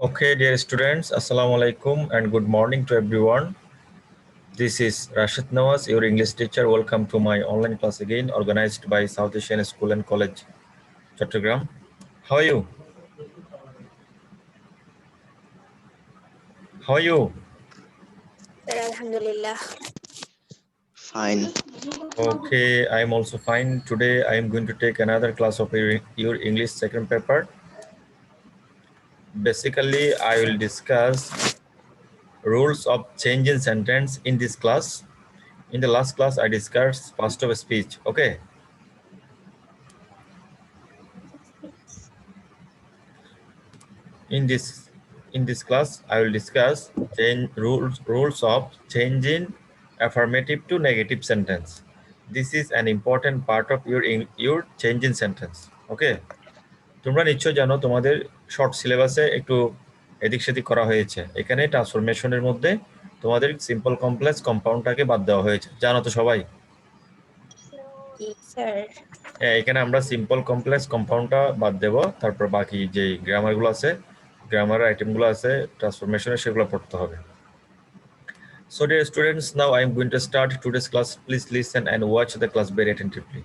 Okay, dear students, Assalamu alaikum and good morning to everyone. This is Rashid Nawaz, your English teacher. Welcome to my online class again, organized by South Asian School and College, Chattogram. How are you? How are you? Alhamdulillah. Fine. Okay, I am also fine. Today I am going to take another class of your English second paper. Basically, I will discuss rules of change in sentence in this class. In the last class, I discussed fast of speech. Okay. In this class, I will discuss rules of changing affirmative to negative sentence. This is an important part of your change in sentence. Okay, তোমরা নিশ্চয় জানো তোমাদের short সিলেবাসে একটু এদিক সেদিক করা হয়েছে। এখানে ট্রান্সফরমেশনের মধ্যে তোমাদের সিম্পল কমপ্লেক্স কম্পাউন্ডটাকে বাদ দেওয়া হয়েছে, জানো তো সবাই? Yes, sir. হ্যাঁ, এখানে আমরা সিম্পল কমপ্লেক্স কম্পাউন্ডটা বাদ দেব, তারপর বাকি যে গ্রামারগুলো আছে, গ্রামার আইটেমগুলো আছে ট্রান্সফরমেশনে, সেগুলো পড়তে হবে। So dear students, now I am going to start today's class. Please listen and watch the class very attentively.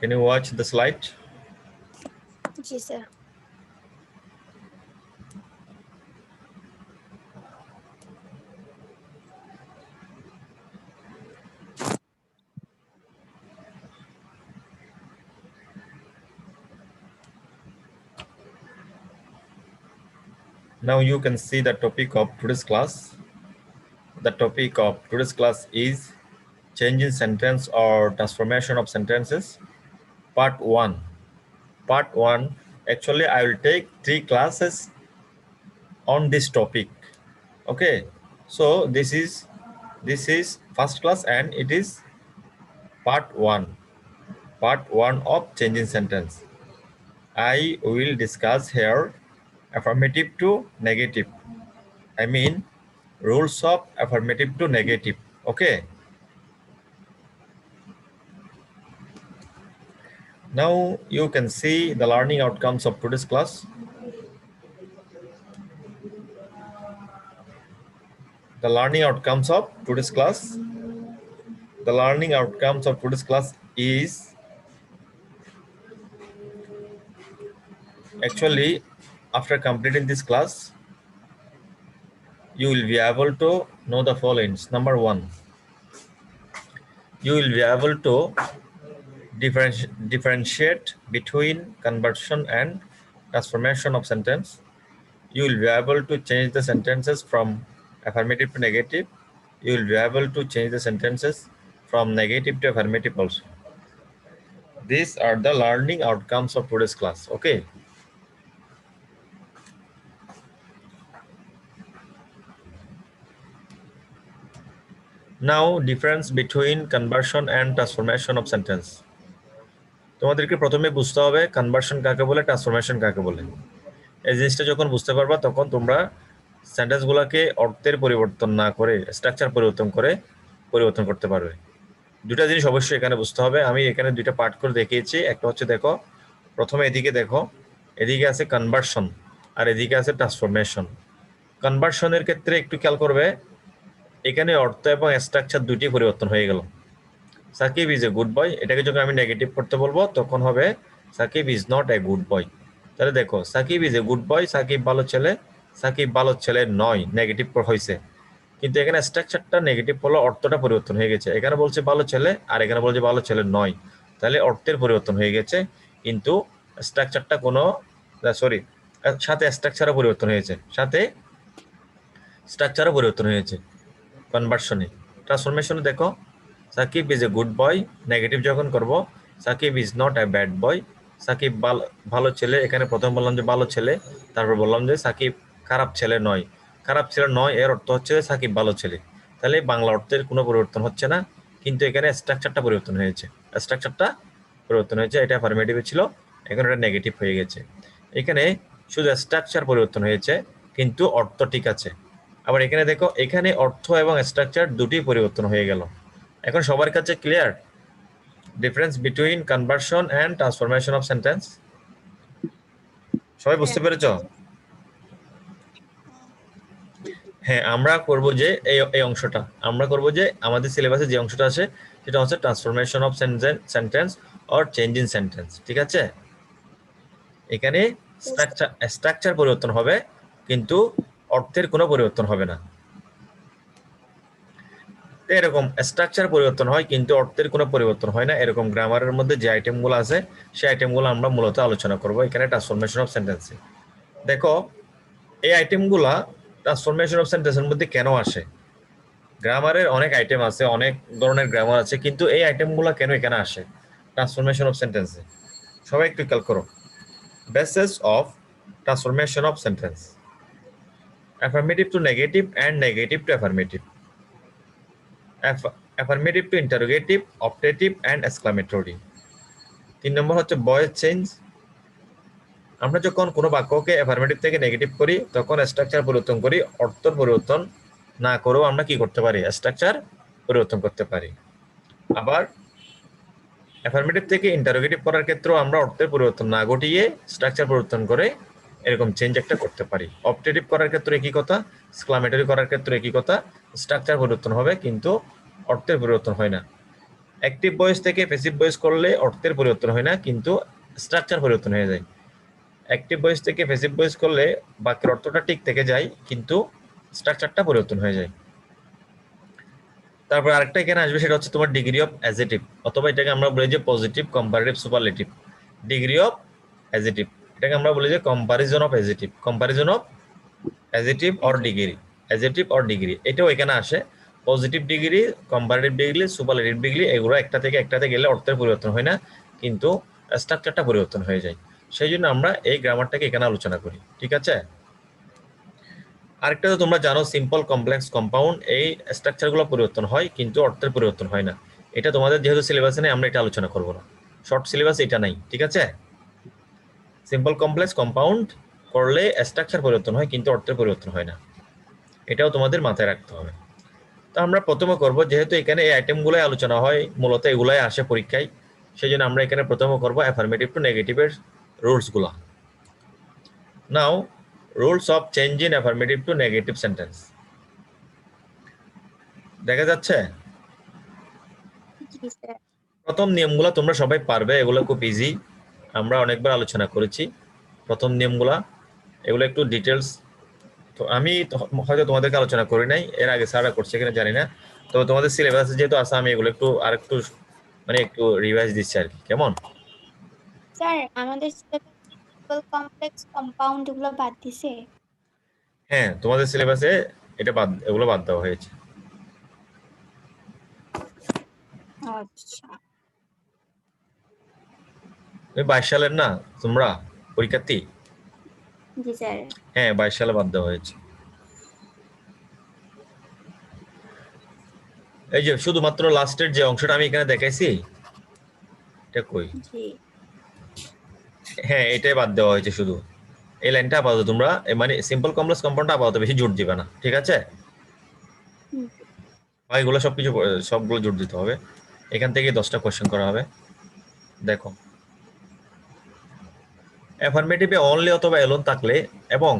Can you watch the slide? Yes, sir. Now you can see the topic of today's class. The topic of today's class is changing sentence or transformation of sentences, part 1. Part 1, actually I will take 3 classes on this topic. Okay, so this is first class and it is part 1 of changing sentence. I will discuss here affirmative to negative, I mean rules of affirmative to negative. Okay, now you can see the learning outcomes of today's class. The learning outcomes of today's class is actually, after completing this class, you will be able to know the following. Number 1, you will be able to differentiate between conversion and transformation of sentence. You will be able to change the sentences from affirmative to negative. You will be able to change the sentences from negative to affirmative also. These are the learning outcomes of today's class. Okay. Now, difference between conversion and transformation of sentence. তোমাদেরকে প্রথমে বুঝতে হবে conversion কাকে বলে, transformation কাকে বলে। এই জিনিসটা যখন বুঝতে পারবা তখন তোমরা সেন্টেন্সগুলোকে অর্থের পরিবর্তন না করে স্ট্রাকচার পরিবর্তন করতে পারবে। দুটা জিনিস অবশ্যই এখানে বুঝতে হবে। আমি এখানে দুইটা পার্ট করে দেখিয়েছি। একটা হচ্ছে, দেখো প্রথমে এদিকে দেখো, এদিকে আছে কনভার্সন আর এদিকে আছে ট্রান্সফরমেশন। কনভার্সনের ক্ষেত্রে একটু খেয়াল করবে, এখানে অর্থ এবং স্ট্রাকচার দুটি পরিবর্তন হয়ে গেল। Sakib is a good boy, এটাকে যখন আমি নেগেটিভ করতে বলবো তখন হবে Sakib is not a good boy. তাহলে দেখো, Sakib is a good boy, Sakib ভালো ছেলে, সাকিব ভালো ছেলে নয়, নেগেটিভ হয়েছে। কিন্তু এখানে স্ট্রাকচারটা নেগেটিভ হলো, অর্থটা পরিবর্তন হয়ে গেছে। এখানে বলছে ভালো ছেলে আর এখানে বলছে ভালো ছেলে নয়, তাহলে অর্থের পরিবর্তন হয়ে গেছে, কিন্তু স্ট্রাকচারটা সাথে স্ট্রাকচারও পরিবর্তন হয়েছে, কনভার্সনে। ট্রান্সফরমেশনে দেখো, Sakib is a good boy, negative যখন করব Sakib is not a bad boy, Sakib ভালো ছেলে, এখানে প্রথম বললাম যে ভালো ছেলে, তারপর বললাম যে সাকিব খারাপ ছেলে নয়, এর অর্থ হচ্ছে সাকিব ভালো ছেলে। তাহলে বাংলা অর্থের কোনো পরিবর্তন হচ্ছে না, কিন্তু এখানে স্ট্রাকচারটা পরিবর্তন হয়েছে। এটা অ্যাফার্মেটিভে ছিল, এখন এটা নেগেটিভ হয়ে গেছে। এখানে শুধু স্ট্রাকচার পরিবর্তন হয়েছে কিন্তু অর্থ ঠিক আছে। আবার এখানে দেখো, এখানে অর্থ এবং স্ট্রাকচার দুটি পরিবর্তন হয়ে গেল। এখন সবার কাছে clear difference between conversion and transformation of sentence? সবাই বুঝতে পেরেছো? হ্যাঁ, আমরা করব যে এই অংশটা আমরা করব যে আমাদের সিলেবাসে যে অংশটা আছে সেটা হচ্ছে transformation of sentence or change in sentence. ঠিক আছে? এখানে স্ট্রাকচার পরিবর্তন হবে কিন্তু অর্থের কোনো পরিবর্তন হবে না। এরকম স্ট্রাকচার পরিবর্তন হয় কিন্তু অর্থের কোনো পরিবর্তন হয় না, এরকম গ্রামারের মধ্যে যে আইটেমগুলো আছে সেই আইটেমগুলো আমরা মূলত আলোচনা করব এখানে ট্রান্সফরমেশন অফ সেন্টেন্সে। দেখো, এই আইটেমগুলা ট্রান্সফরমেশন অফ সেন্টেন্সের মধ্যে কেন আসে? গ্রামারের অনেক আইটেম আছে, অনেক ধরনের গ্রামার আছে, কিন্তু এই আইটেমগুলো কেন এখানে আসে ট্রান্সফরমেশন অফ সেন্টেন্সে? সবাই একটু খেয়াল করো। Basis of transformation of sentence: affirmative to negative and negative two affirmative, affirmative two interrogative, optative and exclamatory. 3 নম্বর হচ্ছে ভয়েস চেঞ্জ। আমরা যখন কোনো বাক্যকে অ্যাফার্মেটিভ থেকে নেগেটিভ করি তখন স্ট্রাকচার পরিবর্তন করি, অর্থ পরিবর্তন না করেও আমরা কি করতে পারি? স্ট্রাকচার পরিবর্তন করতে পারি। আবার অ্যাফার্মেটিভ থেকে ইন্টারোগেটিভ করার ক্ষেত্রেও আমরা অর্থের পরিবর্তন না ঘটিয়ে স্ট্রাকচার পরিবর্তন করে এরকম চেঞ্জ একটা করতে পারি। অপটেটিভ করার ক্ষেত্রে একই কথা, এক্সক্লামেটরি করার ক্ষেত্রে একই কথা, স্ট্রাকচার পরিবর্তন হবে কিন্তু অর্থের পরিবর্তন হয় না। অ্যাক্টিভ ভয়েস থেকে প্যাসিভ ভয়েস করলে অর্থের পরিবর্তন হয় না কিন্তু স্ট্রাকচার পরিবর্তন হয়ে যায়। অ্যাক্টিভ ভয়েস থেকে প্যাসিভ ভয়েস করলে বাক্যের অর্থটা ঠিক থেকে যায় কিন্তু স্ট্রাকচারটা পরিবর্তন হয়ে যায়। তারপর আরেকটা এখানে আসবে, সেটা হচ্ছে তোমার ডিগ্রি অফ অ্যাজেটিভ, অথবা এটাকে আমরা বলি যে positive, comparative, superlative. Degree of adjective, এটাকে আমরা বলি যে comparison of adjective, comparison of adjective or degree, adjective or degree, এটাও এখানে আসে। Positive degree, comparative degree, superlative degree, এগুলো একটা থেকে একটাতে গেলে অর্থের পরিবর্তন হয় না কিন্তু স্ট্রাকচারটা পরিবর্তন হয়ে যায়। সেই জন্য আমরা এই গ্রামারটাকে এখানে আলোচনা করি। ঠিক আছে? আরেকটা তো তোমরা জানো, সিম্পল, কমপ্লেক্স, কম্পাউন্ড, এই স্ট্রাকচারগুলো পরিবর্তন হয় কিন্তু অর্থের পরিবর্তন হয় না। এটা তোমাদের যেহেতু সিলেবাসে নেই আমরা এটা আলোচনা করব না, শর্ট সিলেবাস এটা নাই। ঠিক আছে? সিম্পল, কমপ্লেক্স, কম্পাউন্ড করলে স্ট্রাকচার পরিবর্তন হয় কিন্তু অর্থের পরিবর্তন হয় না, এটাও তোমাদের মাথায় রাখতে হবে। তো আমরা প্রথমে করব, যেহেতু এখানে এই আইটেমগুলোই আলোচনা হয়, মূলত এগুলাই আসে পরীক্ষায়, সেই জন্য আমরা এখানে প্রথমে করব অ্যাফার্মেটিভ টু নেগেটিভের রুলসগুলো। Now, rules of change in affirmative to negative sentence. দেখা যাচ্ছে জি স্যার। প্রথম নিয়মগুলো তোমরা সবাই পারবে, এগুলো খুব ইজি, আমরা অনেকবার আলোচনা করেছি। প্রথম নিয়মগুলা এগুলো একটু ডিটেলস, তো আমি হয়তো তোমাদেরকে আলোচনা করি নাই, এর আগে স্যাররা করছে কিনা জানি না। তো তোমাদের সিলেবাসে যেহেতু আছে আমি এগুলো একটু আরেকটু মানে একটু রিভাইজ দিচ্ছি আর কি। কেমন? স্যার আমাদের সিম্পল কমপ্লেক্স কম্পাউন্ড এগুলো বাদ দিছে? হ্যাঁ, তোমাদের সিলেবাসে এগুলো বাদ দেওয়া হয়েছে। আচ্ছা। তুমি 22 সালের না তোমরা পরীক্ষার্থী? জি স্যার। হ্যাঁ, 22 সালে বাদ দেওয়া হয়েছে। এই যে শুধুমাত্র লাস্টের যে অংশটা আমি এখানে দেখাইছি, এটা কই? জি। হ্যাঁ, এটাই বাদ দেওয়া হয়েছে শুধু। এই লাইনটা আপাতত তোমরা মানে সিম্পল, কমপ্লেক্স, কম্পাউন্ডটা আপাতত বেশি জোর দিবে না। ঠিক আছে? হুম। এগুলো সবগুলো জোর দিতে হবে। এখান থেকে 10টা কোশ্চেন করা হবে। দেখো, অ্যাফার্মেটিভে অনলি অথবা এলোন থাকলে এবং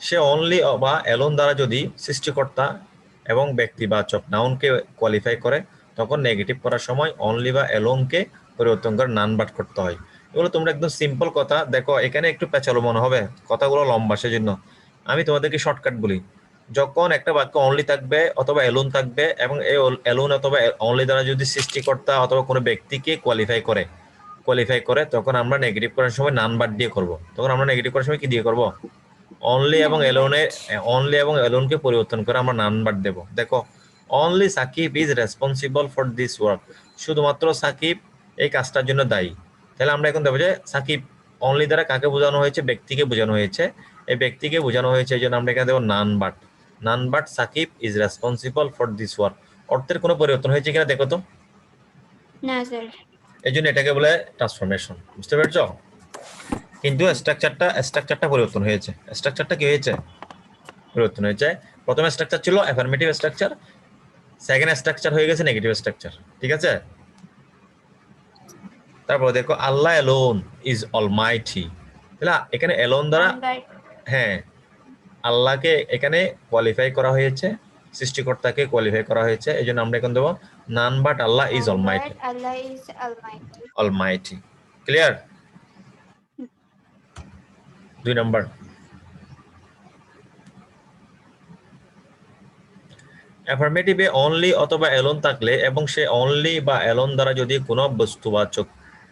সে অনলি বা এলোন দ্বারা যদি সৃষ্টিকর্তা এবং ব্যক্তিবাচক নাউনকে কোয়ালিফাই করে তখন নেগেটিভ করার সময় অনলি বা এলোনকে পরিবর্তন করে নান বাট করতে হয়। এগুলো তোমরা একদম সিম্পল কথা। দেখো, এখানে একটু পেঁচালো মনে হবে, কথাগুলো লম্বা, সেজন্য আমি তোমাদেরকে শর্টকাট বলি। যখন একটা বাক্য অনলি থাকবে অথবা এলোন থাকবে এবং এই এলোন অথবা অনলি দ্বারা যদি সৃষ্টিকর্তা অথবা কোনো ব্যক্তিকে কোয়ালিফাই করে তখন আমরা নেগেটিভ করার সময় নান বাট দিয়ে করব। তখন আমরা নেগেটিভ করার সময় কি দিয়ে করব? অনলি এবং এলোনকে পরিবর্তন করে আমরা নান বাট দেব। দেখো, only Sakib is responsible for this work, শুধুমাত্র সাকিব এই কাজটার জন্য দায়ী। তাহলে আমরা এখন দেবো যে সাকিব অনলি দ্বারা কাকে বোঝানো হয়েছে? ব্যক্তিকে বোঝানো হয়েছে। এই ব্যক্তিকে বোঝানো হয়েছে, এই জন্য আমরা এখানে দেবো none but Sakib is responsible for this work. অর্থের কোনো পরিবর্তন হয়েছে কিনা দেখো তো। না স্যার। এই জন্য এটাকে বলে ট্রান্সফরমেশন, বুঝতে পেরেছো? কিন্তু স্ট্রাকচারটা পরিবর্তন হয়েছে। স্ট্রাকচারটা কি হয়েছে? পরিবর্তন হয়েছে। প্রথম স্ট্রাকচার ছিল অ্যাফার্মেটিভ স্ট্রাকচার, সেকেন্ড স্ট্রাকচার হয়ে গেছে নেগেটিভ স্ট্রাকচার, ঠিক আছে? তারপর দেখো আল্লাহ অ্যালোন ইজ অলমাইটি, তাহলে এখানে অ্যালোন দ্বারা, হ্যাঁ, আল্লাহকে এখানে কোয়ালিফাই করা হয়েছে, সৃষ্টিকর্তাকে কোয়ালিফাই করা হয়েছে, এই জন্য আমরা এখন দেবো none but Allah is almighty. Allah is almighty. Almighty, clear? 2 number, অ্যাফার্মেটিভে অনলি অথবা অ্যালোন থাকলে এবং সে অনলি বা অ্যালোন দ্বারা যদি কোনো বস্তুবাচক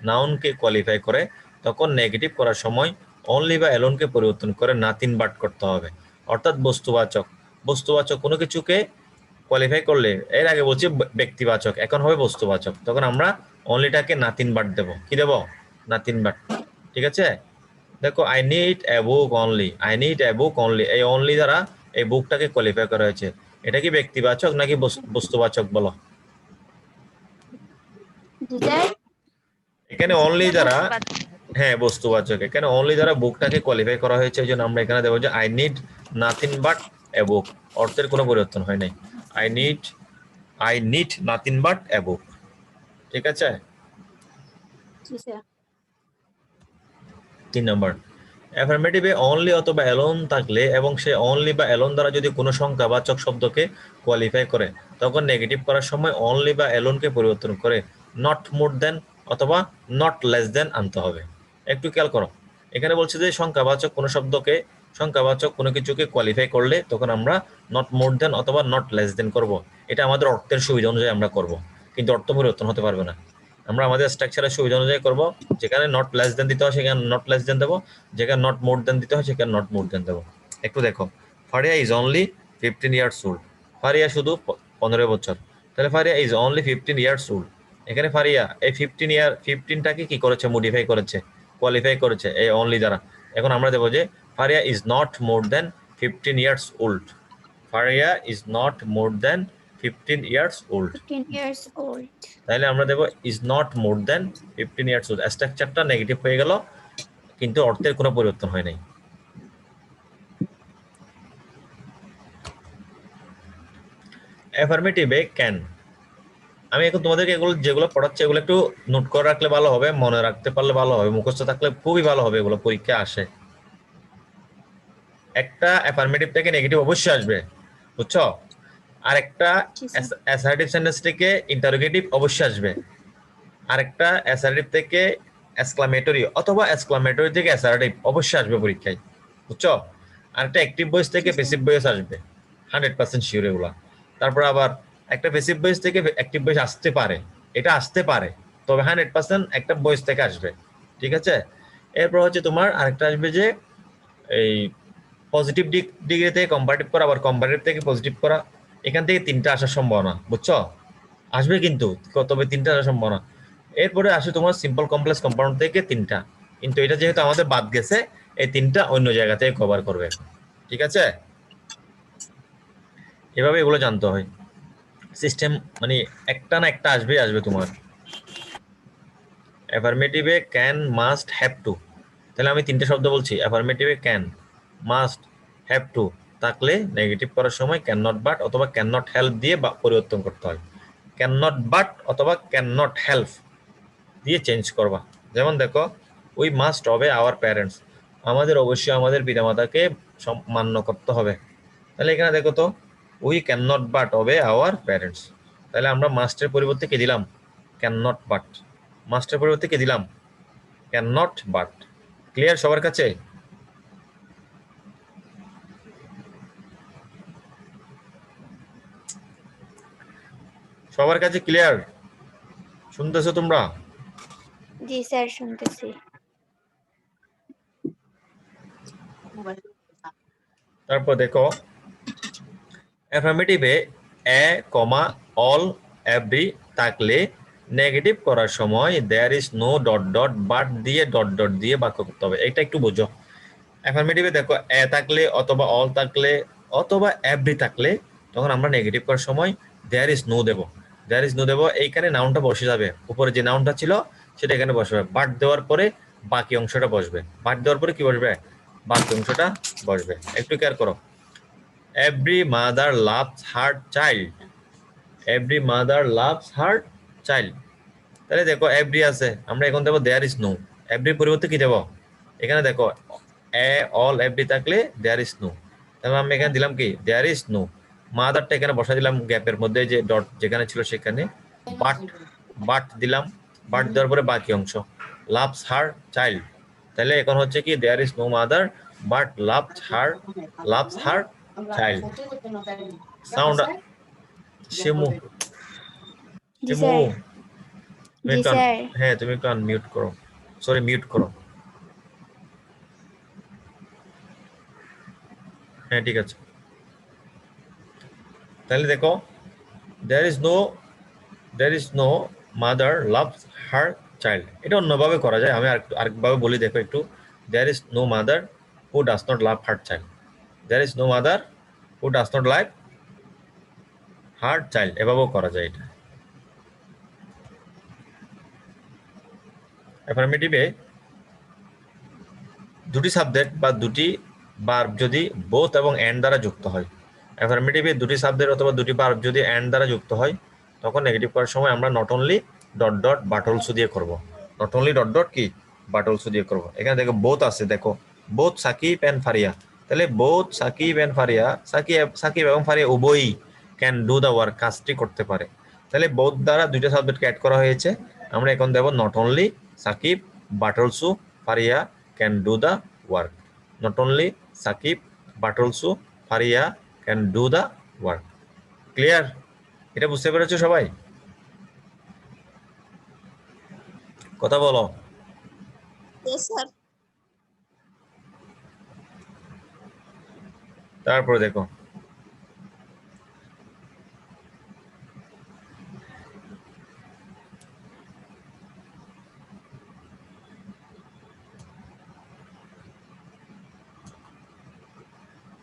নাউনকে কোয়ালিফাই করে, তখন নেগেটিভ করার সময় অনলি বা অ্যালোনকে পরিবর্তন করে নাথিং বাট করতে হবে। অর্থাৎ বস্তুবাচক কোনো কিছুকে কোয়ালিফাই করলে, এর আগে বলছি ব্যক্তিবাচক, এখন হবে বস্তুবাচক, তখন আমরা অনলিটাকে নাথিং বাট দেব। কি দেব? নাথিং বাট, ঠিক আছে? দেখো I need a book only, I need a book only, এই অনলি দ্বারা এই বুকটাকে কোয়ালিফাই করা হয়েছে। এটা কি ব্যক্তিবাচক নাকি বস্তুবাচক বলো? এখানে অনলি দ্বারা, হ্যাঁ বস্তুবাচক, এখানে অনলি দ্বারা বুকটাকে কোয়ালিফাই করা হয়েছে, এই জন্য আমরা এখানে দেবো যে আই নিড নাথিং বাট এ বুক। অর্থের কোনো পরিবর্তন হয় নাই। আই নিড নাথিং বাট এ বুক, ঠিক আছে? 3 নাম্বার, অ্যাফার্মেটিভে অনলি অথবা অ্যালোন থাকলে এবং সে অনলি বা অ্যালোন দ্বারা যদি কোনো সংখ্যাবাচক শব্দকে কোয়ালিফাই করে, তখন নেগেটিভ করার সময় অনলি বা অ্যালোনকে পরিবর্তন করে নট মোর দেন অথবা নট লেস দেন আনতে হবে। একটু খেয়াল করো, এখানে বলছে যে সংখ্যাবাচক কোনো কিছুকে কোয়ালিফাই করলে তখন আমরা নট মোর দেন অথবা নট লেস দেন করব। এটা আমাদের অর্থের সুবিধা অনুযায়ী আমরা করব, কিন্তু অর্থ পরিবর্তন হতে পারবে না। আমরা আমাদের স্ট্রাকচারের সুবিধা অনুযায়ী করব। যেখানে নট লেস দেন দিতে হয় সেখানে নট লেস দেন দেবো, যেখানে নট মোর দেন দিতে হয় সেখানে নট মোর দেন দেবো। একটু দেখো, Faria is only 15 years old, Faria শুধু 15 বছর, তাহলে Faria is only 15 years old. এখানে ফারিয়া এই 15টাকে কি করেছে? মডিফাই করেছে, কোয়ালিফাই করেছে এই অনলি দ্বারা। এখন আমরা দেবো যে Faria is not more than 15 years old, Faria is not more than 15 years old. তাহলে আমরা দেবো is not more than 15 years old. স্ট্রাকচারটা নেগেটিভ হয়ে গেল, কিন্তু অর্থের কোনো পরিবর্তন হয় নাই। অ্যাফার্মেটিভে ক্যান, আমি এখন তোমাদেরকে এগুলো যেগুলো পড়াচ্ছি এগুলো একটু নোট করে রাখলে ভালো হবে, মনে রাখতে পারলে ভালো হবে, মুখস্থ থাকলে খুবই ভালো হবে, এগুলো পরীক্ষা আসে। একটা অ্যাফার্মেটিভ থেকে নেগেটিভ অবশ্যই আসবে, বুঝছো? আর একটা অ্যাসার্টিভ সেন্টেন্স থেকে ইন্টারোগেটিভ অবশ্যই আসবে, আরেকটা অ্যাসার্টিভ থেকে এক্সক্লামেটরি অথবা এক্সক্লামেটরি থেকে অ্যাসার্টিভ অবশ্যই আসবে পরীক্ষায়, বুঝছো? আরেকটা অ্যাক্টিভ ভয়েস থেকে প্যাসিভ ভয়েস আসবে, 100% শিওর এগুলা। তারপর আবার একটা প্যাসিভ ভয়েস থেকে অ্যাক্টিভ ভয়েস আসতে পারে, এটা আসতে পারে, তবে 100% একটা ভয়েস থেকে আসবে, ঠিক আছে? এরপর হচ্ছে তোমার আরেকটা আসবে যে এই পজিটিভ ডিগ্রি থেকে কম্পারেটিভ করা, আবার কম্পারেটিভ থেকে পজিটিভ করা, এখান থেকে 3টা আসার সম্ভাবনা, বুঝছো? আসবে কিন্তু, তবে 3টা আসার সম্ভাবনা। এরপরে আসে তোমার সিম্পল কমপ্লেক্স কম্পাউন্ড থেকে 3টা, কিন্তু এটা যেহেতু আমাদের বাদ গেছে, এই 3টা অন্য জায়গা থেকে কভার করবে, ঠিক আছে? এভাবে এগুলো জানতে হয়, সিস্টেম মানে একটা না একটা আসবে তোমার। অ্যাফার্মেটিভে ক্যান, মাস্ট, হ্যাভ টু, তাহলে আমি 3টে শব্দ বলছি। অ্যাফার্মেটিভে ক্যান, মাস্ট, হ্যাভ টু থাকলে নেগেটিভ করার সময় ক্যান নট বাট অথবা ক্যান নট হেল্প দিয়ে পরিবর্তন করতে হয়। ক্যান নট বাট অথবা ক্যান নট হেল্প দিয়ে চেঞ্জ করবা। যেমন দেখো, উই মাস্ট অবে আওয়ার প্যারেন্টস, আমাদের অবশ্যই আমাদের পিতামাতাকে মান্য করতে হবে। তাহলে এখানে দেখো তো, we can not but অবে our parents, তাহলে আমরা মাস্টের পরিবর্তে কি দিলাম? Can not but. মাস্টের পরিবর্তে কি দিলাম? Can not but. ক্লিয়ার সবার কাছে? সবার কাছে ক্লিয়ার? শুনতেছো তোমরা? জি স্যার, শুনতেছি। তারপর দেখো, অ্যাফার্মেটিভে এ, কমা, অল, এভরি থাকলে নেগেটিভ করার সময় there is no dot dot but দিয়ে ডট ডট দিয়ে বাক্য করতে হবে। এটা একটু বোঝো। অ্যাফার্মেটিভে দেখো এ থাকলে অথবা অল থাকলে অথবা এভরি থাকলে তখন আমরা নেগেটিভ করার সময় দেয়ার ইজ নো দেব। দেয়ার ইজ নো দেবো, এইখানে নাউনটা বসে যাবে, উপরে যে নাউনটা ছিল সেটা এখানে বসবে, বাট দেওয়ার পরে বাকি অংশটা বসবে, বাট দেওয়ার পরে কি বসবে, বাকি অংশটা বসবে। একটু কেয়ার করো। Every mother loves her child, every mother loves her child. তাহলে দেখো এভরি আছে, আমরা এখন দেবো দেয়ার ইজ নো, এভরির পরিবর্তে কি দেবো, এখানে দেখো এ অল এভরি থাকলে দেয়ার ইজ নো, তাহলে আমি এখানে দিলাম কি দেয়ার ইজ নো, মাদারটা এখানে বসা দিলাম গ্যাপের মধ্যে, যে ডট যেখানে ছিল সেখানে, বাট বাট দিলাম, বাট দেওয়ার পরে বাকি অংশ লাভস হার চাইল্ড, তাহলে এখন হচ্ছে কি there is no mother but loves her child. Sound Shimu, জি শিমু স্যার। তুমি জি একটু স্যার। হ্যাঁ তুমি একটু আনমিউট করো, সরি মিউট করো। হ্যাঁ ঠিক আছে। তাহলে দেখো there is no there is no mother loves her child, এটা অন্যভাবে করা যায়, আমি আরেকভাবে বলি দেখো একটু, there is no mother who does not love her child, there is no mother who does not love her child, এভাবেও করা যায় এটা। অ্যাফার্মেটিভে দুটি সাবজেক্ট বা দুটি ভার্ব যদি বোথ এবং এন্ড দ্বারা যুক্ত হয়, অ্যাফার্মেটিভে দুটি সাবজেক্ট অথবা দুটি ভার্ব যদি এন্ড দ্বারা যুক্ত হয়, তখন নেগেটিভ করার সময় আমরা not only dot dot but also দিয়ে করব, নট অনলি ডট ডট কি বাট অলসো দিয়ে করব। এখানে দেখো বোথ আছে, দেখো বোথ সাকিব এন্ড ফারিয়া, তাহলে বোথ সাকিব এন্ড ফারিয়া, সাকিব এবং ফারিয়া উভয়ই ক্যান ডু দ্য ওয়ার্ক, কাজটি করতে পারে, তাহলে বোথ দ্বারা দুইটা সাবজেক্টকে অ্যাড করা হয়েছে, আমরা এখন দেব not only Sakib but also Faria can do the work, not only Sakib but also Faria can do the work. Clear? এটা বুঝতে পেরেছো সবাই? কথা বলো। Yes, sir. তারপরে দেখো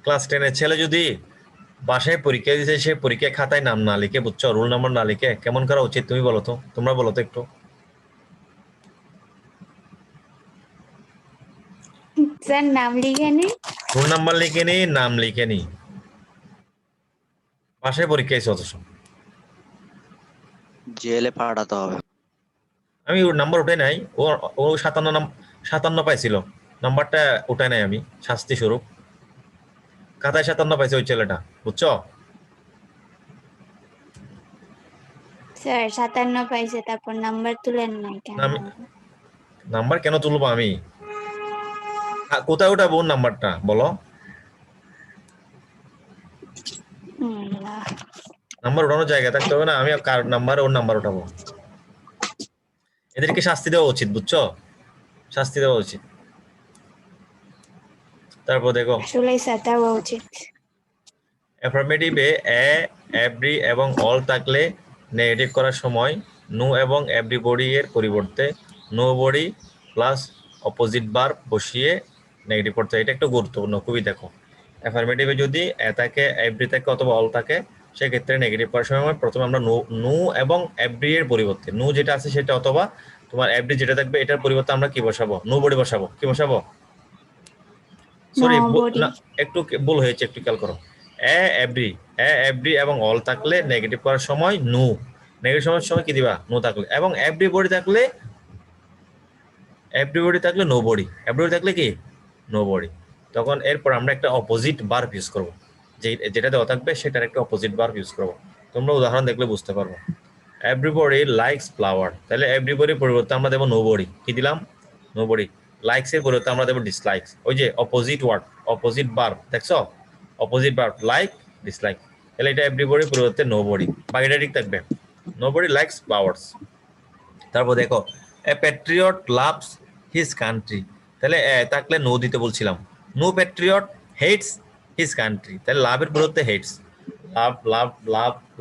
ক্লাস 10 এর ছেলে যদি বাসায় পরীক্ষা দিতে, সে পরীক্ষা খাতায় নাম না লিখে, বুঝছো, রোল নাম্বার না লিখে, কেমন করা উচিত তুমি বলো তো, তোমরা বলো তো একটু। স্যার নাম লিখে নি। রোল নাম্বার লিখে নি, নাম লিখে নি, বাসায় পরীক্ষা এসে অথচ জেলে পাঠাতে হবে। আমি ওর নাম্বার উঠে নাই, ও ও 57 পাইছিল, নাম্বারটা উঠে নাই আমি, শাস্তি স্বরূপ খাতায় 57 পাইছে ওই ছেলেটা, বুঝছো। স্যার 57 পাইছে, তারপর নাম্বার তুলেন নাই কেন? না, আমি নাম্বার কেন তুলবো আমি, কোথায় উঠাবো ওর নাম্বারটা বলো, আল্লাহ। নাম্বার উঠানোর জায়গা থাকতে হবে না, আমি কার নাম্বার ওর নাম্বার উঠাবো, এদেরকে শাস্তি দেওয়া উচিত, বুঝছো, শাস্তি দেওয়া উচিত। তারপর দেখো আসলে স্যার দেওয়া উচিত। অ্যাফার্মেটিভে এ, এভরি এবং অল থাকলে নেগেটিভ করার সময় নো এবং এভরিবডি এর পরিবর্তে nobody plus opposite verb বসিয়ে নেগেটিভ করতে হয়, এটা একটু গুরুত্বপূর্ণ খুবই। দেখো অ্যাফার্মেটিভে যদি এ থাকে, এভরি থাকে অথবা অল থাকে, সেক্ষেত্রে নেগেটিভ করার সময় প্রথমে আমরা নো এবং এভরি এর পরিবর্তে নো যেটা আছে সেটা অথবা তোমার এভরি যেটা থাকবে এটার পরিবর্তে আমরা কি বসাবো, নো বডি বসাবো, কি বসাবো, সরি নবডি। না একটু ভুল হয়েছে, একটু খেয়াল করো। এভরি এবং অল থাকলে নেগেটিভ করার সময় নো, নেগেটিভ সময় কি দিবা, নো থাকলে, এবং এভরিবডি থাকলে নো বডি, এভরিবডি থাকলে কি নো বডি, তখন এরপর আমরা একটা অপোজিট ভার্ব ইউজ করব, যেটা দেওয়া থাকবে সেটার একটা অপোজিট ভার্ব ইউজ করব। তোমরা উদাহরণ দেখলে বুঝতে পারবো। এভরিবডি লাইকস ফ্লাওয়ার, তাহলে এভরিবডির পরিবর্তে আমরা দেবো নো বডি, কি দিলাম, নো বডি। লাইকস এর পরিবর্তে আমরা দেবো ডিসলাইকস, ওই যে অপোজিট ওয়ার্ড, অপোজিট ভার্ব, দেখছো, অপোজিট ভার্ব লাইক ডিসলাইক, তাহলে এটা এভরিবডির পরিবর্তে নো বডি, বাকিটা ঠিক থাকবে, নো বডি লাইকস ফ্লাওয়ার্স। তারপর দেখো a patriot loves his country, তাহলে থাকলে নো দিতে বলছিলাম, no patriot hates his country, তাহলে লাভের পরিবর্তে হেটস,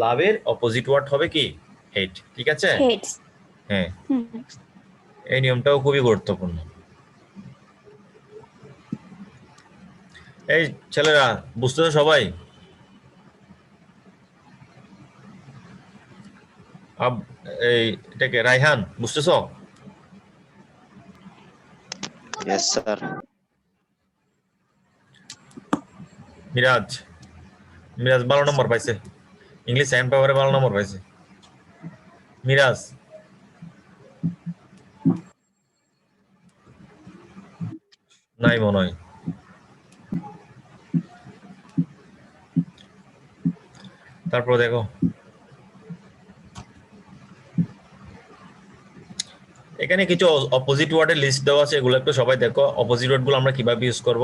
লাভের অপোজিট ওয়ার্ড হবে কি হেট, ঠিক আছে। হেডস। হ্যাঁ, এই নিয়মটাও খুবই গুরুত্বপূর্ণ। এই ছেলেরা বুঝতেছো সবাই? এই এটাকে রায়হান বুঝতেছো? Yes, sir. মিরাজ মিরাজ ভালো নম্বর পাইছে, ইংলিশ সেকেন্ড পেপারে ভালো নম্বর পাইছে মিরাজ। নাই মনে হয়। তারপর দেখো এখানে কিছু অপোজিট ওয়ার্ডের লিস্ট দেওয়া আছে, এগুলো একটু সবাই দেখো। অপোজিট ওয়ার্ডগুলো আমরা কিভাবে ইউজ করব?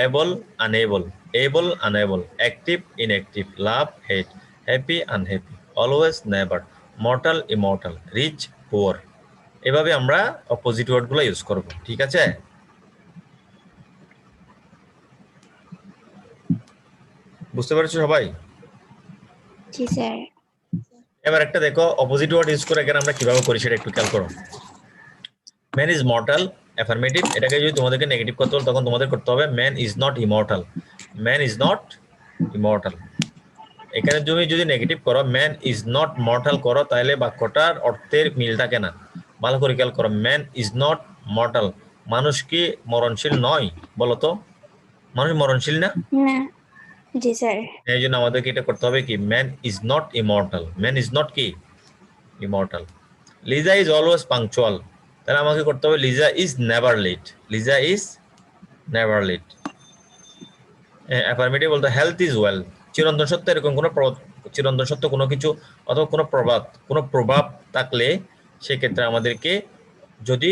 Able, unable, able, unable, active, inactive, love, hate, happy, unhappy, always, never, mortal, immortal, rich, poor. এভাবে আমরা অপোজিট ওয়ার্ডগুলো ইউজ করব, ঠিক আছে? বুঝতে পেরেছো সবাই? জি স্যার। এবার একটা দেখো অপোজিট ওয়ার্ড ইউজ করে এখানে আমরা কিভাবে করি সেটা একটু খেয়াল করো। Man is mortal, affirmative. এটাকে যদি তোমাদেরকে নেগেটিভ করতে হলে তখন তোমাদের করতে হবে man is not immortal, man is not immortal. এখানে তুমি যদি নেগেটিভ করো, ম্যান ইজ নট মর্টাল করো, তাহলে বাক্যটার অর্থের মিল থাকে না। ভালো করে খেয়াল করো, ম্যান ইজ নট মর্টাল, মানুষ কি মরণশীল নয়? বলো তো, মানুষ মরণশীল না? না। জি স্যার। এই জন্য আমাদেরকে এটা করতে হবে কি, man is not immortal, man is not কি immortal. Liza is always punctual, তাহলে আমাকে করতে হবে Liza is never late, Liza is never late. Affirmative বলতে হেলথ ইজ ওয়েল, চিরন্তন সত্য এরকম কোনো চিরন্তন সত্য কোনো কিছু অথবা কোনো প্রভাব থাকলে সেক্ষেত্রে আমাদেরকে যদি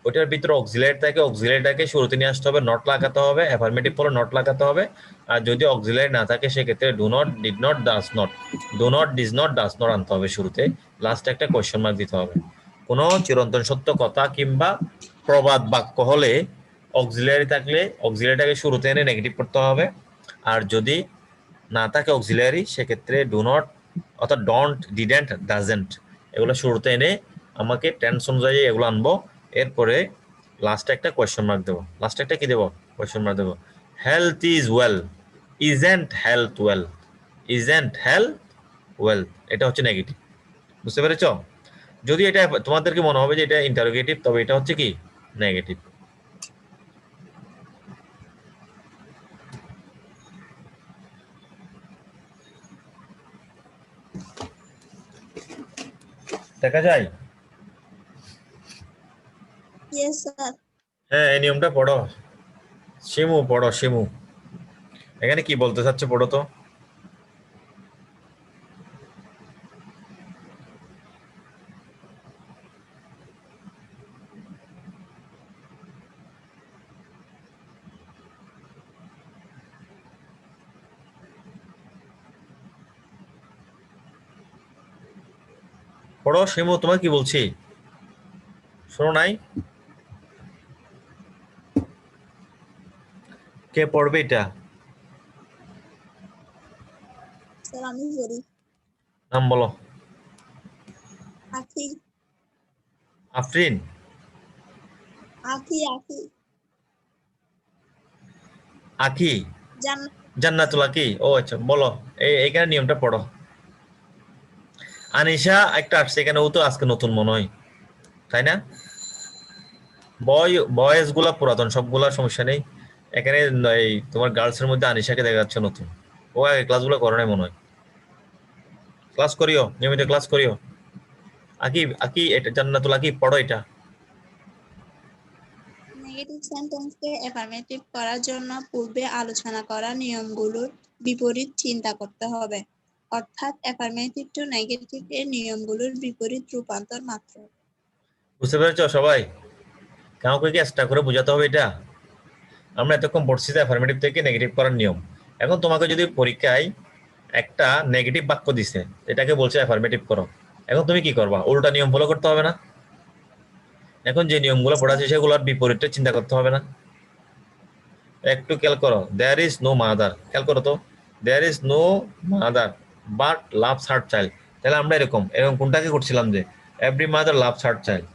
ওটার ভিতরে অক্সিলারি থাকে, অক্সিলারিটাকে শুরুতে নিয়ে আসতে হবে, নট লাগাতে হবে। অ্যাফার্মেটিভ হলে নট লাগাতে হবে। আর যদি অক্সিলারি না থাকে সেক্ষেত্রে do not, did not, does not, do not, does not, does not আনতে হবে শুরুতে, লাস্টে একটা কোয়েশ্চেন মার্ক দিতে হবে। কোনো চিরন্তন সত্য কথা কিংবা প্রবাদ বাক্য হলে অক্সিলারি থাকলে অক্সিলারিটাকে শুরুতে এনে নেগেটিভ করতে হবে। আর যদি না থাকে অক্সিলারি সেক্ষেত্রে ডু নট অর্থাৎ ডন্ট, ডিডেন্ট, ডাজেন্ট এগুলো শুরুতে এনে আমাকে টেন্স অনুযায়ী এগুলো আনবো। এরপরে লাস্টে একটা কোয়েশ্চেন মার্ক দেবো। লাস্টে একটা কি দেবো? কোয়েশ্চেন মার্ক দেবো। Health is well, isn't health well, isn't health well, এটা হচ্ছে নেগেটিভ। বুঝতে পেরেছ? যদি এটা তোমাদেরকে মনে হবে যে এটা ইন্টারোগেটিভ, তবে এটা হচ্ছে কি নেগেটিভ। দেখা যায়? Yes, sir. হ্যাঁ, এই নিয়মটা পড়ো। শিমু পড়ো, শিমু এখানে কি বলতে চাচ্ছে পড়ো তো। পড়ো শিমু, তোমার কি বলছি শোনো নাই? কে পড়বে এটা? Sir, আমি বলি নাম বলো। আখি আফরিন, আখি আখি আকি, জান জান্নাতুল আকি। ও আচ্ছা, বলো এইখানে নিয়মটা পড়ো। আনিশা একটা আসছে এখানে, ও তো আজকে নতুন মনে হয়, তাই না? বয়েজ গুলা পুরাতন, সবগুলা সমস্যা নেই। এখানে এই তোমার গার্লস এর মধ্যে আনিশাকে দেখা যাচ্ছে নতুন, ও আগে ক্লাসগুলো করে নাই মনে হয়। ক্লাস করিও, নিয়মিত ক্লাস করিও। আকি আকি এটা জান্নাতুল আকি পড়ো এটা। নেগেটিভ সেন্টেন্সকে অ্যাফার্মেটিভ করার জন্য পূর্বে আলোচনা করা নিয়মগুলোর বিপরীত চিন্তা করতে হবে, অর্থাৎ অ্যাফার্মেটিভ টু নেগেটিভ এর নিয়মগুলোর বিপরীত রূপান্তর মাত্র। বুঝতে পেরেছো সবাই? কাউকে কি এক্সট্রা করে বোঝাতে হবে এটা? আমরা এতক্ষণ পড়ছি যে অ্যাফার্মেটিভ থেকে নেগেটিভ করার নিয়ম। এখন তোমাকে যদি পরীক্ষায় একটা নেগেটিভ বাক্য দিছে, এটাকে বলছে অ্যাফার্মেটিভ করো, এখন তুমি কি করবা? উল্টা নিয়ম ফলো করতে হবে না? এখন যে নিয়মগুলো পড়াচ্ছে সেগুলোর বিপরীতটা চিন্তা করতে হবে না? একটু খেয়াল করো, দেয়ার ইজ নো মাদার, খেয়াল করো তো, there is no mother but loves her child. তাহলে আমরা এরকম এরকম কোনটাকে করছিলাম যে every mother loves her child,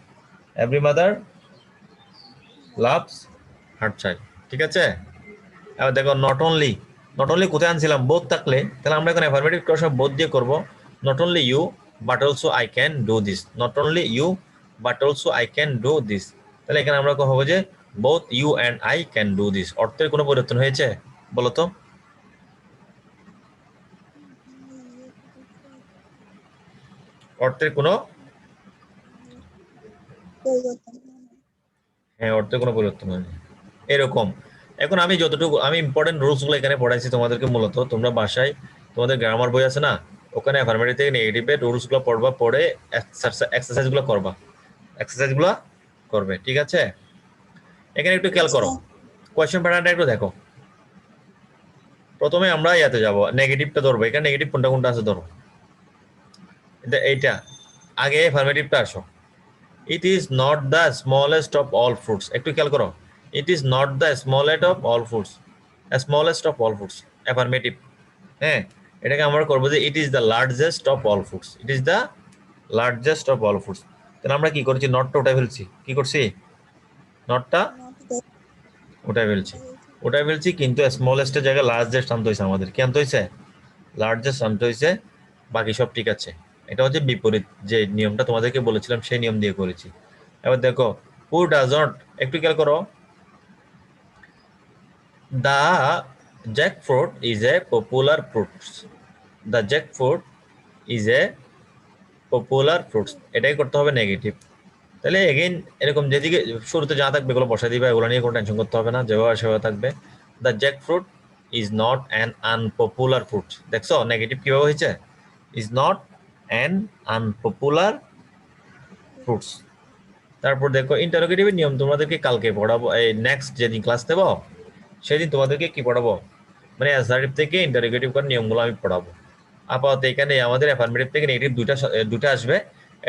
every mother loves her child, ঠিক আছে? এবার দেখো নট অনলি, নট অনলি কোথায় আনছিলাম? বোধ থাকলে, তাহলে আমরা এখন অ্যাফার্মেটিভ ক্রস বোধ দিয়ে করবো। Not only you but also I can do this. Not only you, but also I can do this. তাহলে এখানে আমরা কহবো যে both you and I can do this. অর্থের কোনো পরিবর্তন হয়েছে বলো তো? অর্থের কোনো পরিবর্তন হ্যাঁ, অর্থের কোনো পরিবর্তন হয়নি এরকম। এখন আমি যতটুকু আমি ইম্পর্টেন্ট রুলস গুলো এখানে পড়াইছি তোমাদেরকে, মূলত তোমরা বাসায় তোমাদের গ্রামার বই আছে না, ওখানে অ্যাফার্মেটিভ থেকে নেগেটিভের রুলস গুলো পড়বা, পড়ে এক্সারসাইজ গুলো করবা, এক্সারসাইজ গুলো করবে, ঠিক আছে? এখানে একটু খেয়াল করো, কোয়েশ্চেন প্যাটার্নটা একটু দেখো। প্রথমে আমরা ইয়াতে যাব, নেগেটিভটা ধরবো। এখানে নেগেটিভ কোনটা কোনটা আছে ধরো, এইটা আগে অ্যাফার্মেটিভটা আসো। It is not the smallest of all fruits, একটু খেয়াল করো। It is not the smallest of all fruits, smallest of all fruits affirmative. হ্যাঁ, এটাকে আমরা করবো যে it is the largest of all fruits, it is the largest of all fruits. তাহলে আমরা কি করছি, নটটা উঠাই ফেলছি। কি করছি, নটটা উঠাই ফেলছি, উঠাই ফেলছি, কিন্তু স্মলেস্টের জায়গায় লার্জেস্ট আনতে হয়েছে আমাদের। কি আনতে হয়েছে, লার্জেস্ট আনতে হয়েছে। বাকি সব ঠিক আছে। এটা হচ্ছে বিপরীত যে নিয়মটা তোমাদেরকে বলেছিলাম, সেই নিয়ম দিয়ে করেছি। এবার দেখো, হু ডাজ নট, একটু খেয়াল করো। The jackfruit is a popular fruits, the jackfruit is a popular fruits, এটাই করতে হবে নেগেটিভ। তাহলে এগেইন এরকম যেদিকে শুরুতে যা থাকবে এগুলো বসাই দিবে, এগুলো নিয়ে কোনো টেনশন করতে হবে না, যেভাবে সেভাবে থাকবে। The jackfruit is not an unpopular fruit, দেখছো নেগেটিভ কিভাবে হয়েছে, is not an unpopular fruits. তারপর দেখো ইন্টারোগেটিভের নিয়ম তোমাদেরকে কালকে পড়াবো, এই নেক্সট যেদিন ক্লাস দেব সেদিন তোমাদেরকে কি পড়াবো, মানে অ্যাসার্টিভ থেকে ইন্টারোগেটিভ করার নিয়মগুলো আমি পড়াবো। আপাতত এখানে আমাদের অ্যাফার্মেটিভ থেকে নেগেটিভ দুইটা আসবে,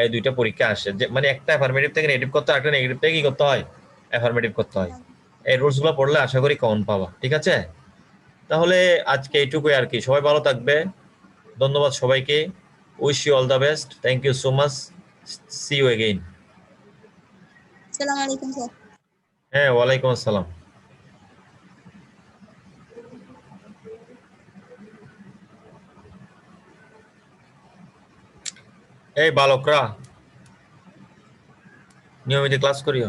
এই দুইটা পরীক্ষা আসে, যে মানে একটা অ্যাফার্মেটিভ থেকে নেগেটিভ করতে হয়, একটা নেগেটিভ থেকে কি করতে হয়, অ্যাফার্মেটিভ করতে হয়। এই রুলস গুলো পড়লে আশা করি কমন পাবা, ঠিক আছে? তাহলে আজকে এইটুকুই আর কি, সবাই ভালো থাকবে, ধন্যবাদ সবাইকে, wish you all the best, thank you so much, see you again. আসসালামু আলাইকুম স্যার। হ্যাঁ, ওয়ালাইকুম আসসালাম। এই বালকরা নিয়মিত ক্লাস করিও।